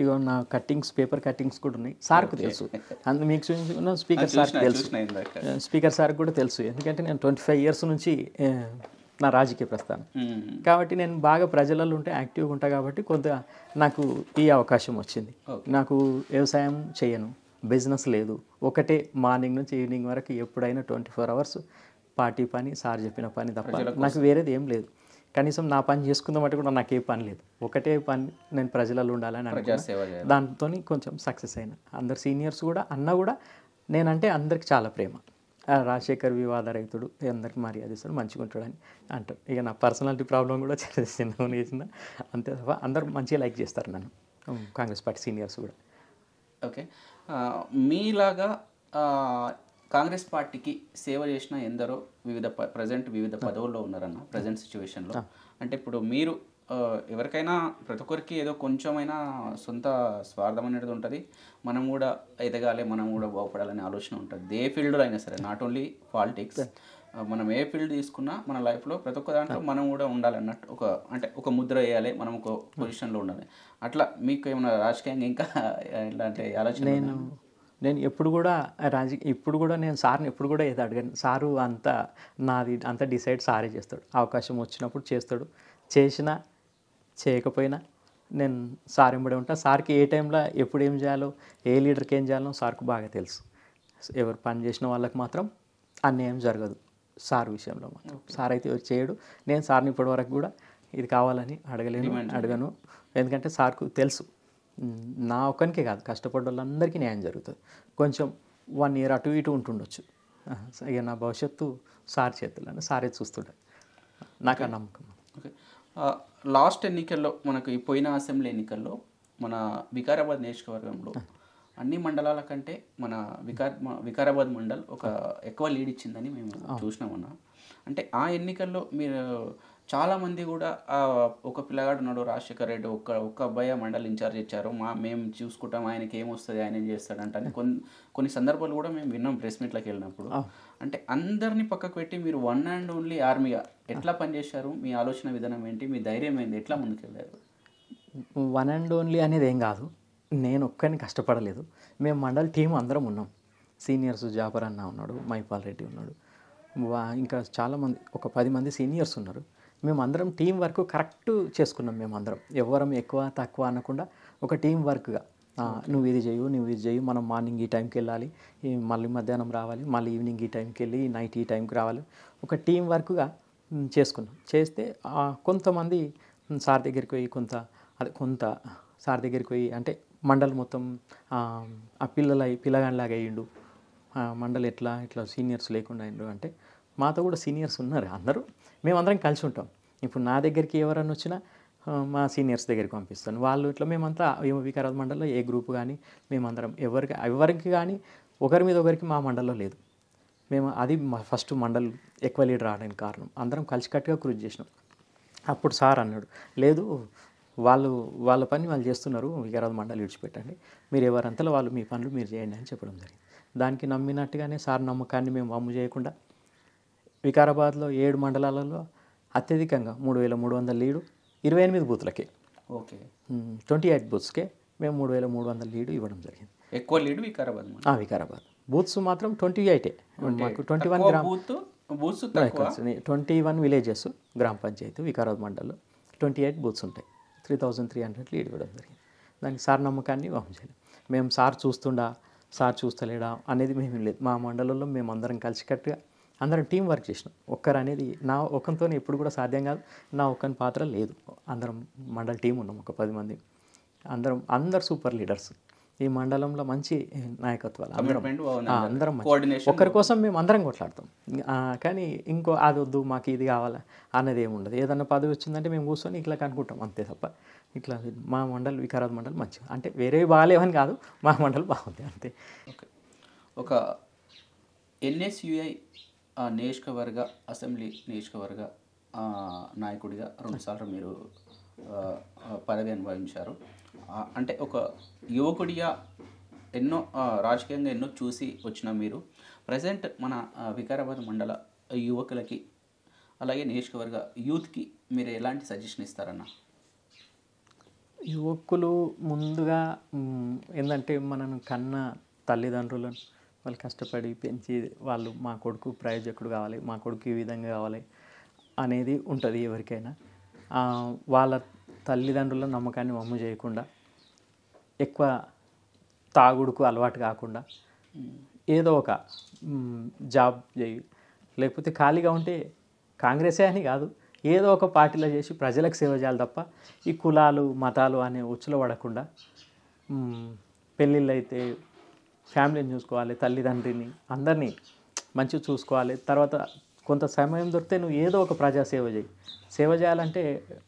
ఇగో నా కట్టింగ్స్, పేపర్ కట్టింగ్స్ కూడా ఉన్నాయి. సార్కు తెలుసు, మీకు స్పీకర్ సార్కి తెలుసు, స్పీకర్ సార్కి కూడా తెలుసు. ఎందుకంటే నేను 25 ఇయర్స్ నుంచి నా రాజకీయ ప్రస్థానం కాబట్టి నేను బాగా ప్రజలలో ఉంటే యాక్టివ్గా ఉంటా కాబట్టి కొంత నాకు ఈ అవకాశం వచ్చింది. నాకు వ్యవసాయం చేయను, బిజినెస్ లేదు, ఒకటే మార్నింగ్ నుంచి ఈవినింగ్ వరకు ఎప్పుడైనా 24 అవర్స్ పార్టీ పని, సార్ చెప్పిన పని తప్ప నాకు వేరేది ఏం లేదు. కనీసం నా పని చేసుకుందామంటే కూడా నాకు ఏ పని లేదు, ఒకటే పని, నేను ప్రజలలో ఉండాలని అనుకున్నాను. దాంతో కొంచెం సక్సెస్ అయినా. అందరు సీనియర్స్ కూడా అన్న కూడా నేనంటే అందరికి చాలా ప్రేమ. రాజశేఖర్ వివాద రైతుడు, అందరికి మర్యాద ఇస్తాడు, మంచిగా ఉంటాడని అంటారు. ఇక నా పర్సనాలిటీ ప్రాబ్లం కూడా చిన్నగా చేసిన అంతే తప్ప అందరూ మంచిగా లైక్ చేస్తారు నన్ను, కాంగ్రెస్ పార్టీ సీనియర్స్ కూడా. ఓకే, మీలాగా కాంగ్రెస్ పార్టీకి సేవ చేసిన ఎందరో వివిధ పదవుల్లో ఉన్నారన్న ప్రజెంట్ సిచ్యువేషన్లో. అంటే ఇప్పుడు మీరు ఎవరికైనా ప్రతి ఒక్కరికి ఏదో కొంచెమైనా సొంత స్వార్థం అనేది ఉంటుంది. మనం కూడా ఎదగాలి, మనం కూడా బాగుపడాలనే ఆలోచన ఉంటుంది. ఏ ఫీల్డ్లో అయినా సరే, నాట్ ఓన్లీ పాలిటిక్స్, మనం ఏ ఫీల్డ్ తీసుకున్నా మన లైఫ్లో ప్రతి ఒక్క దాంట్లో మనం కూడా ఉండాలన్నట్టు ఒక ముద్ర వేయాలి, మనం ఒక పొజిషన్లో ఉండాలి. అట్లా మీకు ఏమైనా రాజకీయంగా ఇంకా ఇలాంటి ఆలోచన? నేను ఎప్పుడు కూడా ఇప్పుడు కూడా నేను సార్ని ఎప్పుడు కూడా ఏదో అడిగాను. సారు నాది అంతా డిసైడ్ సారే చేస్తాడు. అవకాశం వచ్చినప్పుడు చేస్తాడు, చేసినా చేయకపోయినా నేను సార్ ఎంబడే ఉంటా. సార్కి ఏ టైంలో ఎప్పుడు ఏం చేయాలో, ఏ లీడర్కి ఏం చేయాలో సార్కు బాగా తెలుసు. ఎవరు పని చేసిన వాళ్ళకి మాత్రం అన్యాయం జరగదు సార్ విషయంలో మాత్రం. సార్ అయితే ఎవరు చేయడు. నేను సార్ని ఇప్పటివరకు కూడా ఇది కావాలని అడగను. ఎందుకంటే సార్కు తెలుసు నా ఒక్కరికే కాదు, కష్టపడ్డ వాళ్ళందరికీ న్యాయం జరుగుతుంది. కొంచెం 1 year అటు ఇటు ఉంటుండొచ్చు, ఇక నా భవిష్యత్తు సార్ చేతులని సారే చూస్తుంటారు, నాకు ఆ నమ్మకం. ఓకే, లాస్ట్ ఎన్నికల్లో మనకు ఈ పోయిన అసెంబ్లీ ఎన్నికల్లో మన వికారాబాద్ నియోజకవర్గంలో అన్ని మండలాల కంటే మన వికారాబాద్ మండల్ ఎక్కువ లీడ్ ఇచ్చిందని మేము చూసినామన్నా. అంటే ఆ ఎన్నికల్లో మీరు చాలామంది కూడా ఒక పిల్లగాడు ఉన్నాడు రాజశేఖర్ రెడ్డి, ఒక్క అబ్బాయి మండల్ ఇన్ఛార్జ్ ఇచ్చారు, మేము చూసుకుంటాం, ఆయనకి ఏమొస్తుంది, ఆయన ఏం చేస్తాడంటే అని కొన్ని సందర్భాలు కూడా మేము విన్నాం ప్రెస్ మీట్లోకి వెళ్ళినప్పుడు. అంటే అందరినీ పక్కకు పెట్టి మీరు వన్ అండ్ ఓన్లీ ఆర్మీగా ఎట్లా పనిచేశారు? మీ ఆలోచన విధానం ఏంటి? మీ ధైర్యం ఏంటి? ఎట్లా ముందుకెళ్ళారు? వన్ అండ్ ఓన్లీ అనేది ఏం కాదు, నేను ఒక్కరిని కష్టపడలేదు. మేము మండల్ టీం అందరం ఉన్నాం. సీనియర్స్ జాఫర్ అన్న ఉన్నాడు, మైపాల్ రెడ్డి ఉన్నాడు, ఇంకా చాలామంది, ఒక 10 మంది సీనియర్స్ ఉన్నారు. మేము అందరం టీం వర్క్ కరెక్ట్ చేసుకున్నాం. మేము అందరం ఎవరం ఎక్కువ తక్కువ అనకుండా ఒక టీం వర్క్గా, నువ్వు ఇది చెయ్యి, మనం మార్నింగ్ ఈ టైంకి వెళ్ళాలి, మళ్ళీ మధ్యాహ్నం రావాలి, మళ్ళీ ఈవినింగ్ ఈ టైంకి వెళ్ళి నైట్ ఈ టైంకి రావాలి, ఒక టీం వర్క్గా చేసుకున్నాం. చేస్తే కొంతమంది సార్ దగ్గరికి పోయి కొంత సార్ దగ్గరికి పోయి, అంటే మండల్ మొత్తం ఆ పిల్లగానిలాగా అయ్యిండు, మండల్ ఇట్లా సీనియర్స్ లేకుండా అయ్యిండు అంటే, మాతో కూడా సీనియర్స్ ఉన్నారు అందరూ, మేమందరం కలిసి ఉంటాం. ఇప్పుడు నా దగ్గరికి ఎవరన్నా వచ్చినా మా సీనియర్స్ దగ్గరికి పంపిస్తాను. వాళ్ళు ఇట్లా మేమంతా వికారాబాద్ మండలంలో ఏ గ్రూప్ కానీ మేమందరం ఎవరికి కానీ ఒకరి మీద ఒకరికి మా మండలంలో లేదు. అది మా ఫస్ట్ మండల్ ఎక్కువ లీడర్ రావడానికి కారణం. అందరం కలిసికట్టుగా కృషి చేసినాం. అప్పుడు సార్ అన్నాడు, లేదు వాళ్ళ పని వాళ్ళు చేస్తున్నారు, వికారాబాద్ మండలి విడిచిపెట్టండి, మీరు ఎవరంతలో వాళ్ళు మీ పనులు మీరు చేయండి అని చెప్పడం జరిగింది. దానికి నమ్మినట్టుగానే సార్ నమ్మకాన్ని మేము వమ్ము చేయకుండా వికారాబాద్లో 7 మండలాలలో అత్యధికంగా 3300 లీడు 28 బూత్లకే, ఓకే 28 బూత్స్కే మేము 3300 లీడు ఇవ్వడం జరిగింది. ఎక్కువ లీడు వికారాబాద్ బూత్స్ మాత్రం 28. మాకు 21 విలేజెస్ గ్రామ పంచాయతీ వికారాబాద్ మండలంలో 28 బూత్స్ ఉంటాయి. 3300 లీడ్ ఇవ్వడం జరిగింది. దానికి సార్ నమ్మకాన్ని వహం చేయలేదు. మేము సార్ చూస్తలేడా అనేది మేము లేదు. మా మండలంలో మేము అందరం కలిసికట్టుగా అందరం టీం వర్క్ చేసినాం. ఒక్కరు అనేది నా ఒక్కరితో ఎప్పుడు కూడా సాధ్యం కాదు, నా ఒక్కని పాత్ర లేదు. అందరం మండల టీం ఉన్నాం, ఒక 10 మంది, అందరు సూపర్ లీడర్స్. ఈ మండలంలో మంచి నాయకత్వాలు, అందరం ఒకరి కోసం మేము అందరం కొట్లాడతాం. కానీ అది వద్దు మాకు ఇది కావాలా అన్నది ఏమి ఉండదు. ఏదన్నా పదవి వచ్చిందంటే మేము కూర్చొని ఇట్లా కనుక్కుంటాం అంతే తప్ప, ఇట్లా మా మండలి వికారాబాద్ మండలి మంచిగా, అంటే వేరేవి బాగాలేవని కాదు, మా మండలి బాగుంది అంతే. ఒక ఎన్ఎస్యుఐ నియోజకవర్గ అసెంబ్లీ నియోజకవర్గ నాయకుడిగా 2 సార్లు మీరు పదవి అనుభవించారు. అంటే ఒక యువకుడిగా రాజకీయంగా ఎన్నో చూసి వచ్చిన మీరు ప్రజెంట్ మన వికారాబాద్ మండల యువకులకి అలాగే నియోజకవర్గ యూత్కి మీరు ఎలాంటి సజెషన్ ఇస్తారన్న? యువకులు ముందుగా ఏంటంటే మనం కన్న తల్లిదండ్రులను వాళ్ళు కష్టపడి పెంచి వాళ్ళు మా కొడుకు ప్రయోజకుడు కావాలి, మా కొడుకు ఈ విధంగా కావాలి అనేది ఉంటుంది ఎవరికైనా. వాళ్ళ తల్లిదండ్రుల నమ్మకాన్ని వమ్ము చేయకుండా, ఎక్కువ తాగుడుకు అలవాటు కాకుండా, ఏదో ఒక జాబ్ చేయి, లేకపోతే ఖాళీగా ఉంటే కాంగ్రెసే అని కాదు, ఏదో ఒక పార్టీలో చేసి ప్రజలకు సేవ చేయాలి తప్ప ఈ కులాలు మతాలు అనే ఉచ్చులో పడకుండా, పెళ్ళిళ్ళు అయితే ఫ్యామిలీని చూసుకోవాలి, తల్లిదండ్రిని అందరినీ మంచిగా చూసుకోవాలి. తర్వాత కొంత సమయం దొరికితే నువ్వు ఏదో ఒక ప్రజాసేవ చేయి. సేవ చేయాలంటే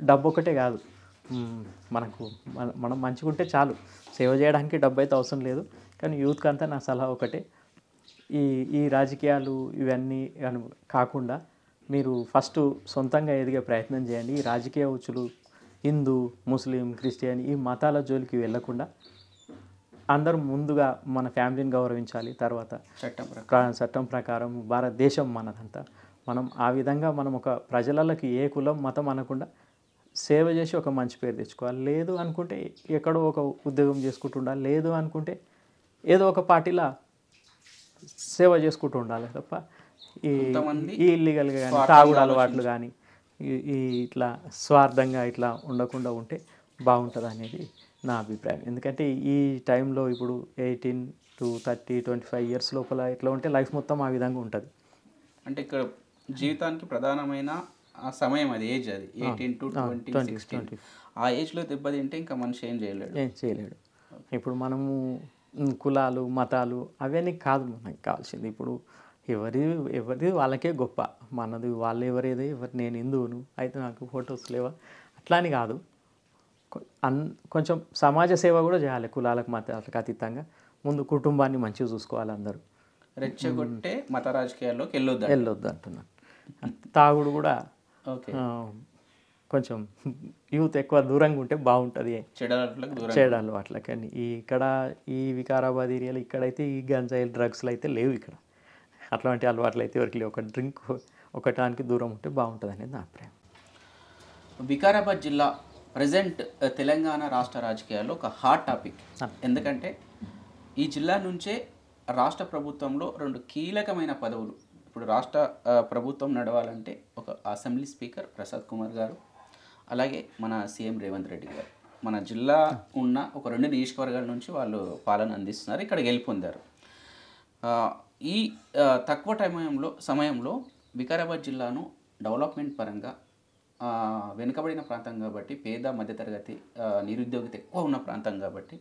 డబ్బు ఒకటే కాదు, మనం మంచిగా ఉంటే చాలు. సేవ చేయడానికి డబ్బు అయితే అవసరం లేదు. కానీ యూత్కి అంతా నా సలహా ఒకటే, ఈ రాజకీయాలు ఇవన్నీ కాకుండా మీరు ఫస్ట్ సొంతంగా ఎదిగే ప్రయత్నం చేయండి. ఈ రాజకీయ ఉచ్చులు హిందూ, ముస్లిం, క్రిస్టియన్ ఈ మతాల జోలికి వెళ్ళకుండా అందరూ ముందుగా మన ఫ్యామిలీని గౌరవించాలి. తర్వాత చట్టం ప్రకారం భారతదేశం మనదంతా, మనం ఆ విధంగా మనం ఒక ప్రజలకి ఏ కులం మతం అనకుండా సేవ చేసి ఒక మంచి పేరు తెచ్చుకోవాలి. లేదు అనుకుంటే ఎక్కడో ఒక ఉద్యోగం చేసుకుంటూ ఉండాలి, లేదు అనుకుంటే ఏదో ఒక పార్టీలో సేవ చేసుకుంటూ ఉండాలి తప్ప ఈ ఇల్లీగల్గా కానీ తాగుడు అలవాట్లు కానీ ఇట్లా స్వార్థంగా ఇట్లా ఉండకుండా ఉంటే బాగుంటుంది అనేది నా అభిప్రాయం. ఎందుకంటే ఈ టైంలో ఇప్పుడు 18 to 30, 25 ఇయర్స్ లోపల ఇట్లా ఉంటే లైఫ్ మొత్తం ఆ విధంగా ఉంటుంది. అంటే ఇక్కడ జీవితానికి ప్రధానమైన ఆ సమయం అది, ఏజ్ అది 18 to 20. ఆ ఏజ్లో దెబ్బతింటే ఇంకా మనిషి ఏం చేయలేడు. ఇప్పుడు మనము కులాలు మతాలు అవన్నీ కాదు మనకి కావాల్సింది. ఇప్పుడు ఎవరిది వాళ్ళకే గొప్ప, మనది వాళ్ళు ఎవరేది నేను హిందువును అయితే నాకు ఫొటోస్ లేవా అట్లా అని కాదు. కొంచెం సమాజ సేవ కూడా చేయాలి. కులాలకు మతాలకు అతీతంగా ముందు కుటుంబాన్ని మంచిగా చూసుకోవాలి. అందరూ రెచ్చగొట్టే మత రాజకీయాల్లోకి వెళ్ళొద్దు అంటున్నాను. తాగుడు కూడా కొంచెం యూత్ ఎక్కువ దూరంగా ఉంటే బాగుంటుంది. చెడు అలవాట్లకి కానీ ఇక్కడ ఈ వికారాబాద్ ఏరియాలో ఇక్కడైతే ఈ గంజాయిలు డ్రగ్స్లు అయితే లేవు. ఇక్కడ అట్లాంటి అలవాట్లు అయితే ఎవరికి లేవు. ఒక డ్రింక్ ఒకటానికి దూరం ఉంటే బాగుంటుంది అనేది నా అభిప్రాయం. వికారాబాద్ జిల్లా ప్రజెంట్ తెలంగాణ రాష్ట్ర రాజకీయాల్లో ఒక హాట్ టాపిక్. ఎందుకంటే ఈ జిల్లా నుంచే రాష్ట్ర ప్రభుత్వంలో 2 కీలకమైన పదవులు. ఇప్పుడు రాష్ట్ర ప్రభుత్వం నడవాలంటే ఒక అసెంబ్లీ స్పీకర్ ప్రసాద్ కుమార్ గారు, అలాగే మన సీఎం రేవంత్ రెడ్డి గారు. మన జిల్లా ఉన్న ఒక 2 నియోజకవర్గాల నుంచి వాళ్ళు పాలన అందిస్తున్నారు, ఇక్కడ గెలుపొందారు. ఈ తక్కువ సమయంలో వికారాబాద్ జిల్లాను డెవలప్మెంట్ పరంగా వెనుకబడిన ప్రాంతం కాబట్టి, పేద మధ్యతరగతి నిరుద్యోగిత ఎక్కువ ఉన్న ప్రాంతం కాబట్టి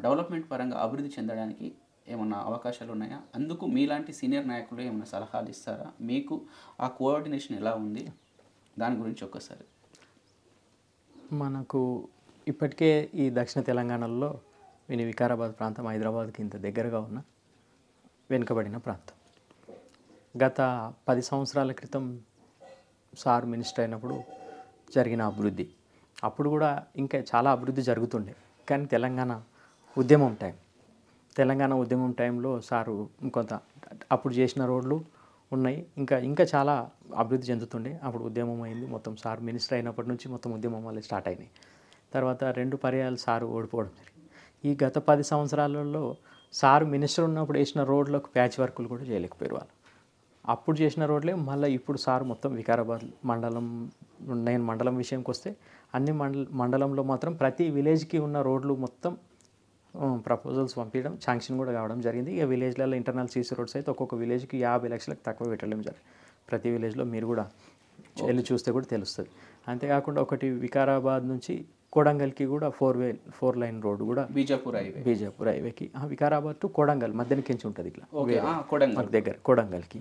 డెవలప్మెంట్ పరంగా అభివృద్ధి చెందడానికి ఏమన్నా అవకాశాలు ఉన్నాయా? అందుకు మీలాంటి సీనియర్ నాయకులు ఏమైనా సలహాలు ఇస్తారా? మీకు ఆ కోఆర్డినేషన్ ఎలా ఉంది, దాని గురించి ఒక్కసారి. మనకు ఇప్పటికే ఈ దక్షిణ తెలంగాణలో వికారాబాద్ ప్రాంతం హైదరాబాద్కి ఇంత దగ్గరగా ఉన్న వెనుకబడిన ప్రాంతం. గత 10 సంవత్సరాల క్రితం సార్ మినిస్టర్ అయినప్పుడు జరిగిన అభివృద్ధి, అప్పుడు కూడా ఇంకా చాలా అభివృద్ధి జరుగుతుండే. కానీ తెలంగాణ ఉద్యమం టైంలో సారు కొంత అప్పుడు చేసిన రోడ్లు ఉన్నాయి, ఇంకా చాలా అభివృద్ధి చెందుతుండే. అప్పుడు ఉద్యమం అయింది మొత్తం. సార్ మినిస్టర్ అయినప్పటి నుంచి మొత్తం ఉద్యమం వల్ల స్టార్ట్ అయినాయి. తర్వాత 2 పర్యాయాలు సారు ఓడిపోవడం జరిగింది. ఈ గత 10 సంవత్సరాలలో సారు మినిస్టర్ ఉన్నప్పుడు వేసిన రోడ్లకు ప్యాచ్ వర్కులు కూడా చేయలేకపోయారు వాళ్ళు. అప్పుడు చేసిన రోడ్లే మళ్ళీ ఇప్పుడు సార్ మొత్తం వికారాబాద్ మండలం విషయంకి వస్తే అన్ని మండలంలో మాత్రం ప్రతి విలేజ్కి ఉన్న రోడ్లు మొత్తం ప్రపోజల్స్ పంపించడం, శాంక్షన్ కూడా కావడం జరిగింది. ఇక విలేజ్లలో ఇంటర్నల్ సీసీ రోడ్స్ అయితే ఒక్కొక్క విలేజ్కి 50 లక్షలకు తక్కువ పెట్టడం జరిగింది. ప్రతి విలేజ్లో మీరు కూడా వెళ్ళి చూస్తే కూడా తెలుస్తుంది. అంతేకాకుండా ఒకటి వికారాబాద్ నుంచి కొడంగల్కి కూడా 4 లైన్ రోడ్డు కూడా బీజాపూర్ హైవేకి వికారాబాద్ టు కొడంగల్ మధ్యనకించి ఉంటుంది. ఇట్లా దగ్గర కొడంగల్కి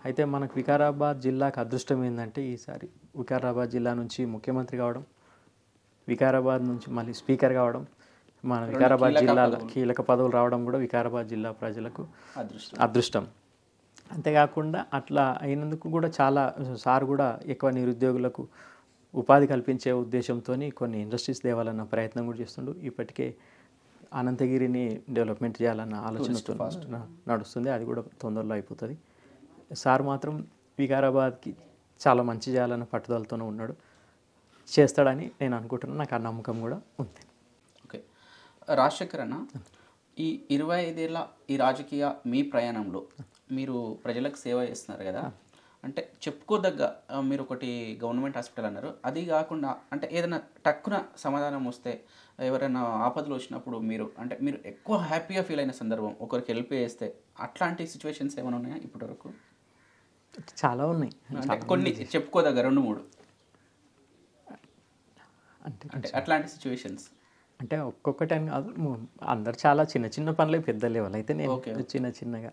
అయితే మనకు వికారాబాద్ జిల్లాకు అదృష్టం ఏంటంటే ఈసారి వికారాబాద్ జిల్లా నుంచి ముఖ్యమంత్రి కావడం, వికారాబాద్ నుంచి మళ్ళీ స్పీకర్ కావడం, మన వికారాబాద్ జిల్లాలో కీలక పదవులు రావడం కూడా వికారాబాద్ జిల్లా ప్రజలకు అదృష్టం. అంతేకాకుండా అట్లా అయినందుకు కూడా చాలా సార్ కూడా ఎక్కువ నిరుద్యోగులకు ఉపాధి కల్పించే ఉద్దేశంతో కొన్ని ఇండస్ట్రీస్ తేవాలన్న ప్రయత్నం కూడా చేస్తుండు. ఇప్పటికే అనంతగిరిని డెవలప్మెంట్ చేయాలన్న ఆలోచనతో నడుస్తుంది. అది కూడా తొందరలో అయిపోతుంది. సార్ మాత్రం వికారాబాద్కి చాలా మంచి చేయాలన్న పట్టుదలతోనే ఉన్నాడు. చేస్తాడని నేను అనుకుంటున్నాను. నాకు ఆ నమ్మకం కూడా ఉంది. ఓకే, రాజశేఖర్ అన్న, ఈ 25 ఏళ్ళ ఈ రాజకీయ మీ ప్రయాణంలో మీరు ప్రజలకు సేవ చేస్తున్నారు కదా, అంటే చెప్పుకోదగ్గ మీరు ఒకటి గవర్నమెంట్ హాస్పిటల్ అన్నారు, అది కాకుండా అంటే ఏదైనా టక్కున సమాధానం వస్తే ఎవరైనా ఆపదలు వచ్చినప్పుడు మీరు అంటే మీరు ఎక్కువ హ్యాపీగా ఫీల్ అయిన సందర్భం, ఒకరికి హెల్ప్ చేస్తే, అట్లాంటి సిచ్యువేషన్స్ ఏమైనా ఉన్నాయా ఇప్పటివరకు? చాలా ఉన్నాయి. అంటే కొన్ని చెప్పుకోదగ్గ 2-3 అంటే అట్లాంటి సిచ్యువేషన్స్. అంటే ఒక్కొక్కటని కాదు, అందరు చాలా చిన్న చిన్న పనులే, పెద్ద లెవెల్ అయితే నేను చిన్న చిన్నగా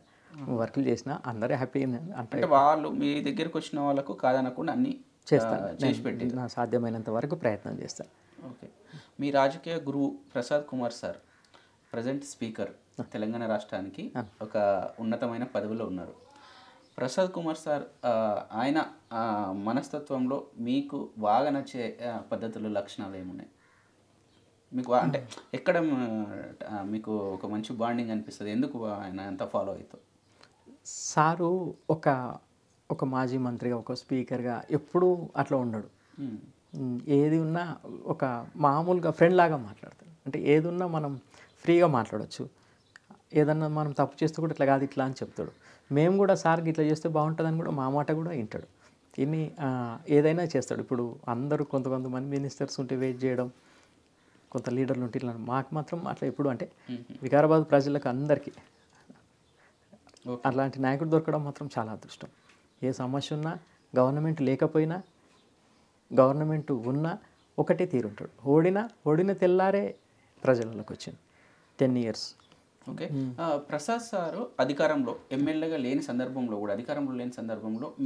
వర్క్లు చేసిన అందరూ హ్యాపీ. అంటే వాళ్ళు మీ దగ్గరికి వచ్చిన వాళ్ళకు కాదనకుండా అన్నీ చేస్తాను, చేసి పెట్టి నా సాధ్యమైనంత వరకు ప్రయత్నం చేస్తాను. ఓకే, మీ రాజకీయ గురువు Prasad Kumar sir present speaker, Telangana రాష్ట్రానికి ఒక ఉన్నతమైన పదవిలో ఉన్నారు. ప్రసాద్ కుమార్ సార్ ఆయన మనస్తత్వంలో మీకు బాగా నచ్చే పద్ధతులు, లక్షణాలు ఏమున్నాయి మీకు? అంటే ఎక్కడ మీకు ఒక మంచి బాండింగ్ అనిపిస్తుంది? ఎందుకు ఆయన అంత ఫాలో అవుతావు? సారు ఒక మాజీ మంత్రిగా, ఒక స్పీకర్గా ఎప్పుడూ అట్లా ఉన్నాడు. ఏది ఉన్నా ఒక మామూలుగా ఫ్రెండ్ లాగా మాట్లాడతాడు. అంటే ఏది ఉన్నా మనం ఫ్రీగా మాట్లాడవచ్చు. ఏదన్నా మనం తప్పు చేస్తే కూడా ఇట్లా కాదు ఇట్లా అని చెప్తాడు. మేము కూడా సార్కి ఇట్లా చేస్తే బాగుంటుందని కూడా మా మాట కూడా వింటాడు. ఇన్ని ఏదైనా చేస్తాడు. ఇప్పుడు అందరూ కొంతమంది మినిస్టర్స్ ఉంటే వెయిట్ చేయడం, కొంత లీడర్లు ఉంటే ఇట్లా, మాకు మాత్రం అట్లా ఎప్పుడు అంటే వికారాబాద్ ప్రజలకు అందరికీ అట్లాంటి నాయకుడు దొరకడం మాత్రం చాలా అదృష్టం. ఏ సమస్య ఉన్నా, గవర్నమెంట్ లేకపోయినా, గవర్నమెంట్ ఉన్నా ఒకటే తీరుంటాడు. ఓడిన తెల్లారే ప్రజలలోకి వచ్చింది 10 years. ఓకే, ప్రసాద్ సారు అధికారంలో ఎమ్మెల్యేగా లేని సందర్భంలో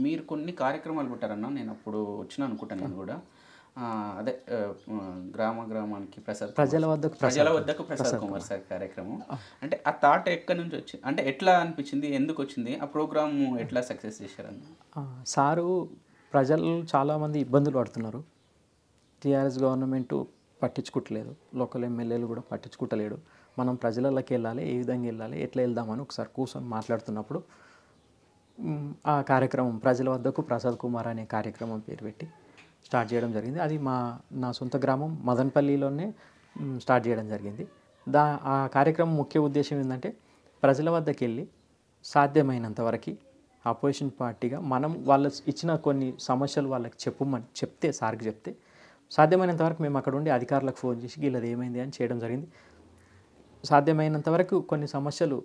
మీరు కొన్ని కార్యక్రమాలు పెట్టారన్నా, నేను అప్పుడు వచ్చిన అనుకుంటాను. నేను కూడా అదే గ్రామానికి ప్రజల వద్దకు ప్రసాద్ కుమార్ సార్ కార్యక్రమం. అంటే ఆ థాట్ ఎక్కడి నుంచి వచ్చింది, అంటే ఎట్లా అనిపించింది, ఎందుకు వచ్చింది, ఆ ప్రోగ్రామ్ ఎట్లా సక్సెస్ చేశారన్న? సారు ప్రజలు చాలామంది ఇబ్బందులు పడుతున్నారు. టీఆర్ఎస్ గవర్నమెంట్ పట్టించుకుంటలేదు, లోకల్ ఎమ్మెల్యేలు కూడా పట్టించుకుంటలేడు. మనం ప్రజలలోకి వెళ్ళాలి, ఏ విధంగా వెళ్ళాలి, ఎట్లా వెళ్దామని ఒకసారి కూర్చొని మాట్లాడుతున్నప్పుడు ఆ కార్యక్రమం ప్రజల వద్దకు ప్రసాద్ కుమార్ అనే కార్యక్రమం పేరు పెట్టి స్టార్ట్ చేయడం జరిగింది. అది నా సొంత గ్రామం మదనపల్లిలోనే స్టార్ట్ చేయడం జరిగింది. ఆ కార్యక్రమం ముఖ్య ఉద్దేశం ఏంటంటే ప్రజల వద్దకు వెళ్ళి సాధ్యమైనంత వరకు అపోజిషన్ పార్టీగా మనం వాళ్ళ ఇచ్చిన కొన్ని సమస్యలు వాళ్ళకి సార్కి చెప్తే సాధ్యమైనంత వరకు మేము అక్కడ ఉండి అధికారులకు ఫోన్ చేసి వీళ్ళది ఏమైంది అని చేయడం జరిగింది. సాధ్యమైనంత వరకు కొన్ని సమస్యలు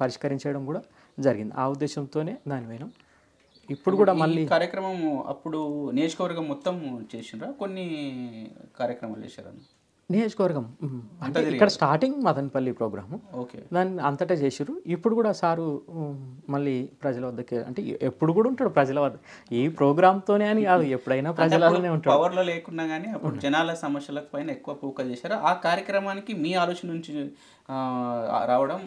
పరిష్కరించడం కూడా జరిగింది. ఆ ఉద్దేశంతోనే దాని పోయినాం. ఇప్పుడు కూడా మళ్ళీ కార్యక్రమం అప్పుడు నియోజకవర్గం మొత్తం చేసినారా, కొన్ని కార్యక్రమాలు చేశారన్న? నియోజకవర్గం అంటే ఇక్కడ స్టార్టింగ్ మదనపల్లి ప్రోగ్రాము, దాన్ని అంతటా చేసారు. ఇప్పుడు కూడా సారు మళ్ళీ ప్రజల వద్దకి, అంటే ఎప్పుడు కూడా ఉంటాడు ప్రజల వద్ద. ఈ ప్రోగ్రామ్తోనే అని కాదు, ఎప్పుడైనా ప్రజలనే ఉంటాడు. పవర్లో లేకున్నా కానీ అప్పుడు జనాల సమస్యల పైన ఎక్కువ ఫోకస్ చేశారు. ఆ కార్యక్రమానికి మీ ఆలోచన నుంచి రావడం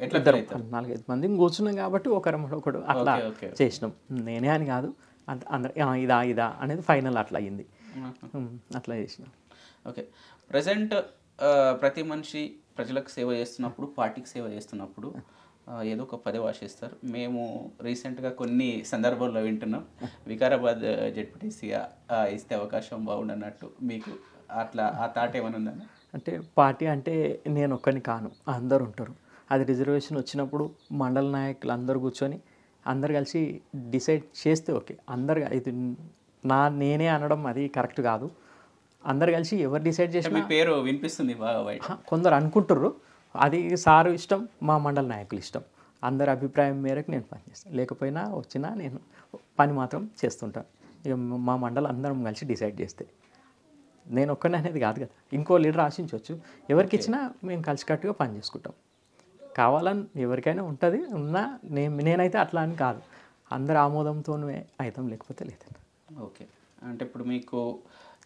ఎట్లా? 4-5 మంది కూర్చున్నాం కాబట్టి ఒకడు అట్లా చేసినాం. నేనే అని కాదు, అందరు ఇదా అనేది ఫైనల్ అట్లా అయ్యింది. అట్లా చేసినాం. ఓకే, ప్రజెంట్ ప్రతి మనిషి ప్రజలకు సేవ చేస్తున్నప్పుడు, పార్టీకి సేవ చేస్తున్నప్పుడు ఏదో ఒక పదవి ఆశిస్తారు. మేము రీసెంట్గా కొన్ని సందర్భాల్లో వింటున్నాం, వికారాబాద్ జెడ్పీటీసీగా ఇస్తే అవకాశం బాగుండన్నట్టు. మీకు అట్లా ఆ థాట్ ఏమైనా ఉందన్న? అంటే పార్టీ అంటే నేను ఒక్కని కాను, అందరు ఉంటారు. అది రిజర్వేషన్ వచ్చినప్పుడు మండల నాయకులు అందరు కూర్చొని అందరు కలిసి డిసైడ్ చేస్తే ఓకే. అందరు ఇది నేనే అనడం అది కరెక్ట్ కాదు. అందరు కలిసి ఎవరు డిసైడ్ చేసిన పేరు వినిపిస్తుంది కొందరు అనుకుంటుర్రు. అది సారు ఇష్టం, మా మండల నాయకులు ఇష్టం. అందరి అభిప్రాయం మేరకు నేను పనిచేస్తాను. లేకపోయినా వచ్చినా నేను పని మాత్రం చేస్తుంటాను. ఇక మా మండలం అందరం కలిసి డిసైడ్ చేస్తే, నేను ఒక్కనే అనేది కాదు కదా, ఇంకో లీడర్ ఆశించవచ్చు. ఎవరికి ఇచ్చినా మేము కలిసికట్టుగా పని చేసుకుంటాం. కావాలని ఎవరికైనా ఉంటుంది, ఉన్నా నేనైతే అట్లా అని కాదు, అందరు ఆమోదంతోనే అవుతాం, లేకపోతే లేదండి. ఓకే, అంటే ఇప్పుడు మీకు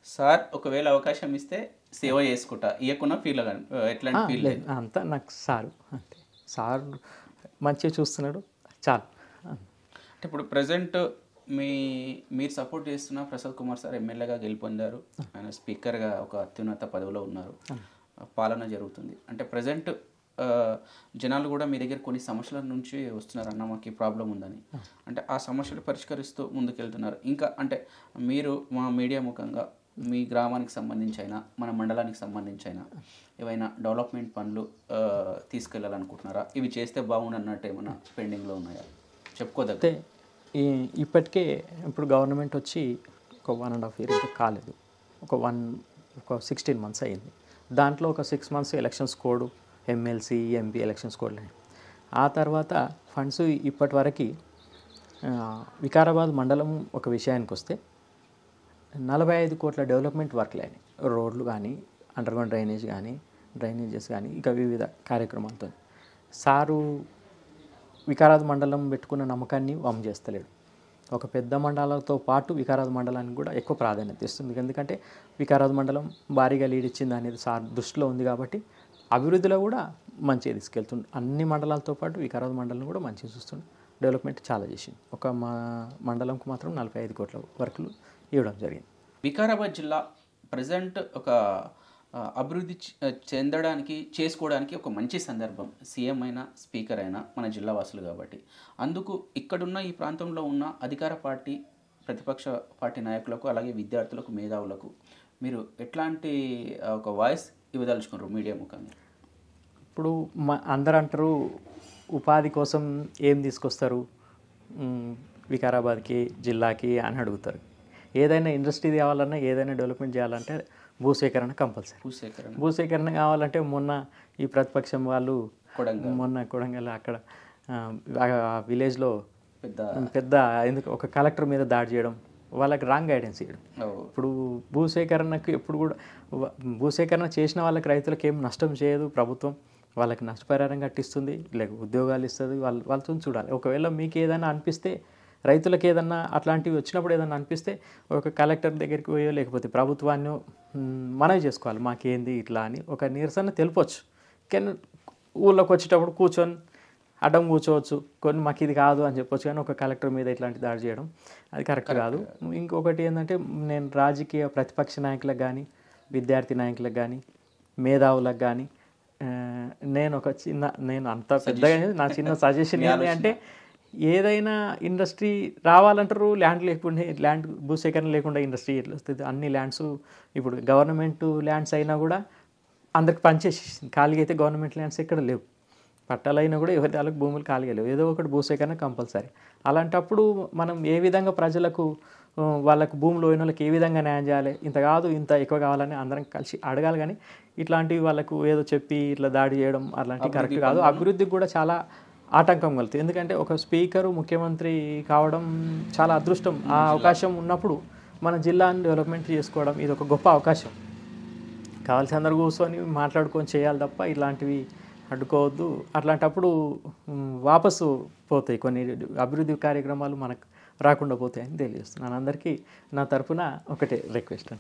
సార్ ఒకవేళ అవకాశం ఇస్తే సేవ చేసుకుంటా, ఇవ్వకుండా ఫీల్ ఎట్లాంటి ఫీల్ లేదు అంతా నాకు సారు అంటే సార్ మంచిగా చూస్తున్నాడు చాలు. అంటే ఇప్పుడు ప్రజెంట్ మీరు సపోర్ట్ చేస్తున్న ప్రసాద్ కుమార్ సార్ ఎమ్మెల్యేగా గెలుపొందారు, ఆయన స్పీకర్గా ఒక అత్యున్నత పదవిలో ఉన్నారు. పాలన జరుగుతుంది. అంటే ప్రజెంట్ జనాలు కూడా మీ దగ్గర కొన్ని సమస్యల నుంచి వస్తున్నారు అన్న, మాకు ఈ ప్రాబ్లం ఉందని. అంటే ఆ సమస్యలు పరిష్కరిస్తూ ముందుకెళ్తున్నారు. ఇంకా అంటే మీరు మా మీడియా ముఖంగా మీ గ్రామానికి సంబంధించి అయినా మన మండలానికి సంబంధించి అయినా ఏవైనా డెవలప్మెంట్ పనులు తీసుకెళ్ళాలనుకుంటున్నారా? ఇవి చేస్తే బాగుండు అన్నట్టు ఏమైనా పెండింగ్లో ఉన్నాయా చెప్పుకోదగ్గ? ఇప్పటికే ఇప్పుడు గవర్నమెంట్ వచ్చి ఒక 1.5 year ఇంకా కాలేదు, ఒక 16 months అయింది. దాంట్లో ఒక 6 months elections code, MLC MP elections కోడ్లు. ఆ తర్వాత ఫండ్స్ ఇప్పటి వరకు వికారాబాద్ మండలం ఒక విషయానికి వస్తే 45 కోట్ల డెవలప్మెంట్ వర్క్లు అయినాయి. రోడ్లు కానీ, అండర్గ్రౌండ్ డ్రైనేజెస్ కానీ, ఇక వివిధ కార్యక్రమాలతో. సారు వికారాబాద్ మండలం పెట్టుకున్న నమ్మకాన్ని వమ్ము చేస్తలేడు. ఒక పెద్ద మండలాలతో పాటు వికారాబాద్ మండలానికి కూడా ఎక్కువ ప్రాధాన్యత ఇస్తుంది. ఎందుకంటే వికారాబాద్ మండలం భారీగా లీడ్ ఇచ్చింది అనేది సార్ దృష్టిలో ఉంది కాబట్టి అభివృద్ధిలో కూడా మంచిగా తీసుకెళ్తుంది. అన్ని మండలాలతో పాటు వికారాబాద్ మండలం కూడా మంచిగా చూస్తుంది. డెవలప్మెంట్ చాలా చేసింది. ఒక మండలంకు మాత్రం 45 కోట్ల వర్కులు ఇవ్వడం జరిగింది. వికారాబాద్ జిల్లా ప్రజెంట్ ఒక అభివృద్ధి చెందడానికి చేసుకోవడానికి ఒక మంచి సందర్భం. సీఎం అయినా స్పీకర్ అయినా మన జిల్లా వాసులు కాబట్టి. అందుకు ఇక్కడున్న ఈ ప్రాంతంలో ఉన్న అధికార పార్టీ, ప్రతిపక్ష పార్టీ నాయకులకు, అలాగే విద్యార్థులకు, మేధావులకు మీరు ఎట్లాంటి ఒక వాయిస్ ఇవ్వదలుచుకున్నారు మీడియా ముఖంగా? ఇప్పుడు అందరూ అంటారు ఉపాధి కోసం ఏం తీసుకొస్తారు వికారాబాద్కి, జిల్లాకి అని అడుగుతారు. ఏదైనా ఇండస్ట్రీ తేవాలన్నా, ఏదైనా డెవలప్మెంట్ చేయాలంటే భూసేకరణ కంపల్సరీ. భూసేకరణ కావాలంటే మొన్న ఈ ప్రతిపక్షం వాళ్ళు కొడంగల్ అక్కడ విలేజ్లో పెద్ద ఎందుకు ఒక కలెక్టర్ మీద దాడి చేయడం, వాళ్ళకి రాంగ్ గైడెన్స్ ఇవ్వడం. ఇప్పుడు భూసేకరణకు ఎప్పుడు కూడా భూసేకరణ చేసిన వాళ్ళకి రైతులకు ఏం నష్టం చేయదు ప్రభుత్వం. వాళ్ళకి నష్టపరిహారం కట్టిస్తుంది, లేక ఉద్యోగాలు ఇస్తుంది. వాళ్ళతో చూడాలి. ఒకవేళ మీకు ఏదైనా అనిపిస్తే, రైతులకు ఏదన్నా అట్లాంటివి వచ్చినప్పుడు ఏదన్నా అనిపిస్తే ఒక కలెక్టర్ దగ్గరికి పోయో లేకపోతే ప్రభుత్వాన్ని మనవి చేసుకోవాలి. మాకేంది ఇట్లా అని ఒక నిరసన తెలుపొచ్చు. కానీ ఊళ్ళోకి వచ్చేటప్పుడు కూర్చొని అడ్డం కూర్చోవచ్చు, కొన్ని మాకు ఇది కాదు అని చెప్పొచ్చు. కానీ ఒక కలెక్టర్ మీద ఇట్లాంటి దాడి చేయడం అది కరెక్ట్ కాదు. ఇంకొకటి ఏంటంటే, నేను రాజకీయ ప్రతిపక్ష నాయకులకు కానీ, విద్యార్థి నాయకులకు కానీ, మేధావులకు కానీ నేను అంత పెద్దగా నా చిన్న సజెషన్ ఏంటి అంటే, ఏదైనా ఇండస్ట్రీ రావాలంటారు, ల్యాండ్ భూసేకరణ లేకుండా ఇండస్ట్రీ ఎట్లా వస్తుంది? అన్ని ల్యాండ్స్ ఇప్పుడు గవర్నమెంట్ ల్యాండ్స్ అయినా కూడా అందరికి పనిచేసేసింది. ఖాళీగా అయితే గవర్నమెంట్ ల్యాండ్స్ ఎక్కడ లేవు. పట్టాలైనా కూడా ఎవరి వాళ్ళకి భూములు ఖాళీగా లేవు. ఏదో ఒకటి భూసేకరణ కంపల్సరీ. అలాంటప్పుడు మనం ఏ విధంగా ప్రజలకు, వాళ్ళకు భూములు పోయిన వాళ్ళకి ఏ విధంగా న్యాయం చేయాలి? ఇంత కాదు, ఇంత ఎక్కువ కావాలని అందరం కలిసి అడగాలి. కానీ ఇట్లాంటివి వాళ్ళకు ఏదో చెప్పి ఇట్లా దాడి చేయడం అలాంటివి కరెక్ట్ కాదు. అభివృద్ధికి కూడా చాలా ఆటంకం కలుగుతుంది. ఎందుకంటే ఒక స్పీకరు ముఖ్యమంత్రి కావడం చాలా అదృష్టం. ఆ అవకాశం ఉన్నప్పుడు మన జిల్లాని డెవలప్మెంట్ చేసుకోవడం ఇది ఒక గొప్ప అవకాశం. కావాల్సి అందరు కూర్చొని మాట్లాడుకొని చేయాలి తప్ప ఇలాంటివి అడ్డుకోవద్దు. అట్లాంటప్పుడు వాపసు పోతాయి, కొన్ని అభివృద్ధి కార్యక్రమాలు మనకు రాకుండా పోతాయని తెలియజేస్తున్నాను. అందరికీ నా తరఫున ఒకటే రిక్వెస్ట్.